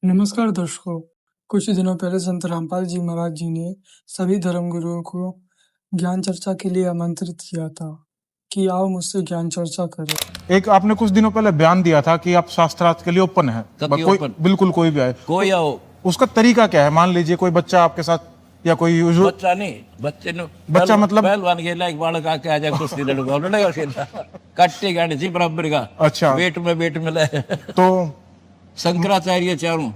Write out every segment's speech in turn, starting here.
नमस्कार दर्शकों, कुछ दिनों पहले संत रामपाल जी महाराज जी ने सभी धर्मगुरुओं को ज्ञान चर्चा के लिए आमंत्रित किया था कि आओ मुझसे ज्ञान चर्चा करें। एक आपने कुछ दिनों पहले बयान दिया था कि आप शास्त्रार्थ के लिए ओपन है, बिल्कुल कोई भी आए, कोई आओ। उसका तरीका क्या है? मान लीजिए कोई बच्चा आपके साथ या कोई बच्चा नहीं, बच्चा मतलब पहलवान खेला एक बालक आके आ जाए कुश्ती लड़ूंगा लड़ेगा खेलता कट्टे गाड़ी थी बराबर का। अच्छा, वेट में ले तो शंकराचार्य चारों।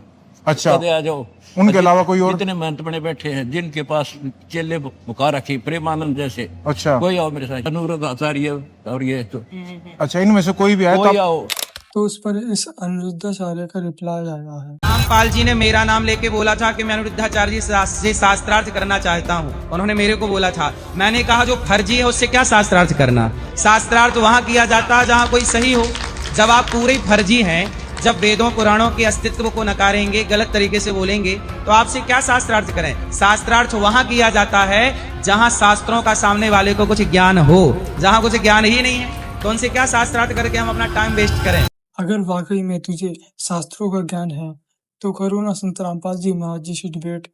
अच्छा, आ जाओ। उनके अलावा कोई और? जितने महंत बने बैठे हैं जिनके पास चेले बुका रखी प्रेमानंद जैसे। अच्छा, कोई आओ मेरे साथ, अनुरुद्ध आचार्य और ये तो। अच्छा, इनमें से कोई भी आए कोई आओ। तो उस पर इस अनिरुद्धाचार्य का रिप्लाई आया है। रामपाल जी ने मेरा नाम लेके बोला था कि मैं अनिरुद्धाचार्य जी से शास्त्रार्थ करना चाहता हूँ। उन्होंने मेरे को बोला था, मैंने कहा जो फर्जी है उससे क्या शास्त्रार्थ करना। शास्त्रार्थ वहाँ किया जाता है जहाँ कोई सही हो। जब आप पूरे फर्जी हैं, जब वेदों पुराणों के अस्तित्व को नकारेंगे, गलत तरीके से बोलेंगे, तो आपसे क्या शास्त्रार्थ करें। शास्त्रार्थ वहाँ किया जाता है जहाँ शास्त्रों का सामने वाले को कुछ ज्ञान हो। जहाँ कुछ ज्ञान ही नहीं है तो उनसे क्या शास्त्रार्थ करके हम अपना टाइम वेस्ट करें। अगर वाकई में तुझे शास्त्रों का ज्ञान है तो करो ना संत रामपाल जी महाराज जी से डिबेट।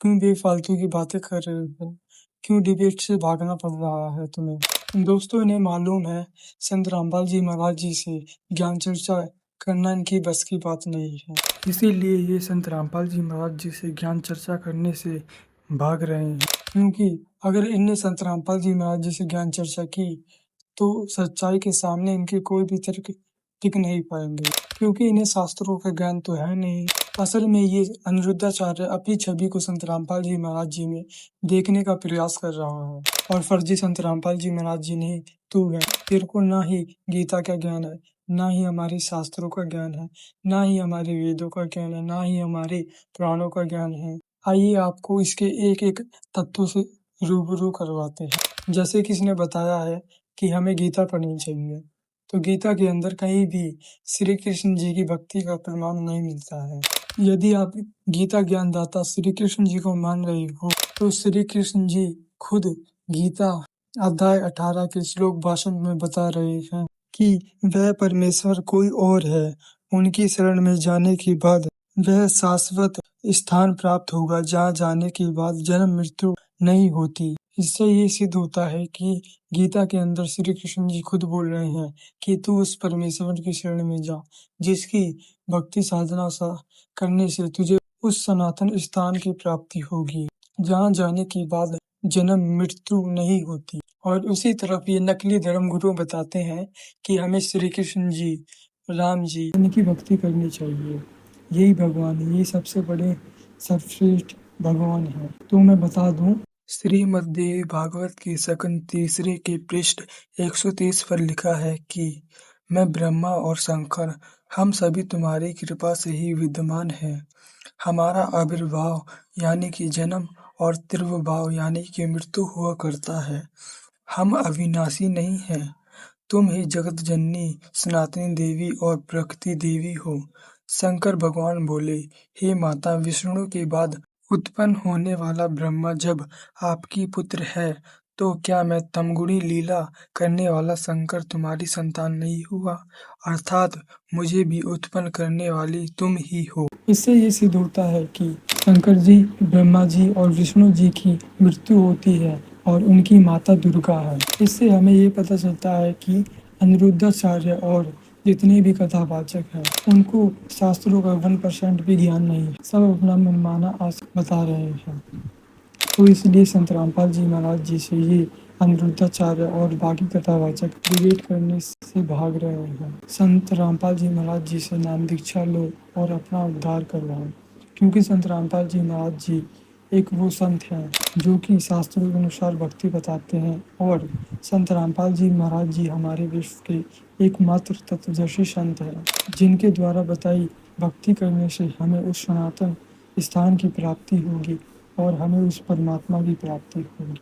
क्यों बेफालतू की बातें कर रहे हो? क्यों डिबेट से भागना पड़ रहा है तुम्हें? दोस्तों, इन्हें मालूम है संत रामपाल जी महाराज जी से ज्ञान चर्चा करना इनकी बस की बात नहीं है, इसीलिए ये संत रामपाल जी महाराज जी से ज्ञान चर्चा करने से भाग रहे हैं। क्योंकि अगर इनने संत रामपाल जी महाराज जी से ज्ञान चर्चा की तो सच्चाई के सामने इनके कोई भी तर्क टिक नहीं पाएंगे, क्योंकि इन्हें शास्त्रों का ज्ञान तो है नहीं। असल में ये अनिरुद्धाचार्य अपनी छवि को संत रामपाल जी महाराज जी में देखने का प्रयास कर रहा है, और फर्जी संत रामपाल जी महाराज जी नहीं तू है। तेरे को ना ही गीता का ज्ञान है, ना ही हमारे शास्त्रों का ज्ञान है, ना ही हमारे वेदों का ज्ञान है, ना ही हमारे पुराणों का ज्ञान है। आइए आपको इसके एक एक तत्वों से रूबरू करवाते हैं। जैसे किसने बताया है कि हमें गीता पढ़नी चाहिए, तो गीता के अंदर कहीं भी श्री कृष्ण जी की भक्ति का प्रमाण नहीं मिलता है। यदि आप गीता ज्ञानदाता श्री कृष्ण जी को मान रहे हो तो श्री कृष्ण जी खुद गीता अध्याय 18 के श्लोक भाषण में बता रहे हैं कि वह परमेश्वर कोई और है, उनकी शरण में जाने के बाद वह शाश्वत स्थान प्राप्त होगा जहाँ जाने के बाद जन्म मृत्यु नहीं होती। इससे ये सिद्ध होता है कि गीता के अंदर श्री कृष्ण जी खुद बोल रहे हैं कि तू उस परमेश्वर की शरण में जा जिसकी भक्ति साधना करने से तुझे उस सनातन स्थान की प्राप्ति होगी जहाँ जाने के बाद जन्म मृत्यु नहीं होती। और उसी तरफ ये नकली धर्म गुरु बताते हैं कि हमें श्री कृष्ण जी, राम जी, इनकी भक्ति करनी चाहिए, यही भगवान है, ये सबसे बड़े सर्वश्रेष्ठ भगवान है। तो मैं बता दूं, श्रीमद्देवी भागवत के सकंद तीसरे के पृष्ठ 130 पर लिखा है कि मैं ब्रह्मा और शंकर हम सभी तुम्हारी कृपा से ही विद्यमान हैं। हमारा आविर्भाव यानी कि जन्म और तिर्वभाव यानी कि मृत्यु हुआ करता है। हम अविनाशी नहीं हैं। तुम ही जगत जननी सनातनी देवी और प्रकृति देवी हो। शंकर भगवान बोले, हे माता, विष्णु के बाद उत्पन्न होने वाला ब्रह्मा जब आपकी पुत्र है तो क्या मैं तमगुणी लीला करने वाला शंकर तुम्हारी संतान नहीं हुआ? अर्थात मुझे भी उत्पन्न करने वाली तुम ही हो। इससे ये सिद्ध होता है कि शंकर जी, ब्रह्मा जी और विष्णु जी की मृत्यु होती है और उनकी माता दुर्गा है। इससे हमें ये पता चलता है कि अनिरुद्धाचार्य और जितने भी कथावाचक हैं उनको शास्त्रों का 1% भी ज्ञान नहीं है, सब अपना मनमाना आस बता रहे हैं। तो इसलिए संत रामपाल जी महाराज जी से ये अनिरुद्धाचार्य और बाकी कथावाचक डिबेट करने से भाग रहे हैं। संत रामपाल जी महाराज जी से नाम दीक्षा लो और अपना उद्धार करवाओ, क्योंकि संत रामपाल जी महाराज जी एक वो संत हैं जो कि शास्त्रों के अनुसार भक्ति बताते हैं, और संत रामपाल जी महाराज जी हमारे विश्व के एकमात्र तत्वदर्शी संत हैं जिनके द्वारा बताई भक्ति करने से हमें उस सनातन स्थान की प्राप्ति होगी और हमें उस परमात्मा की प्राप्ति होगी।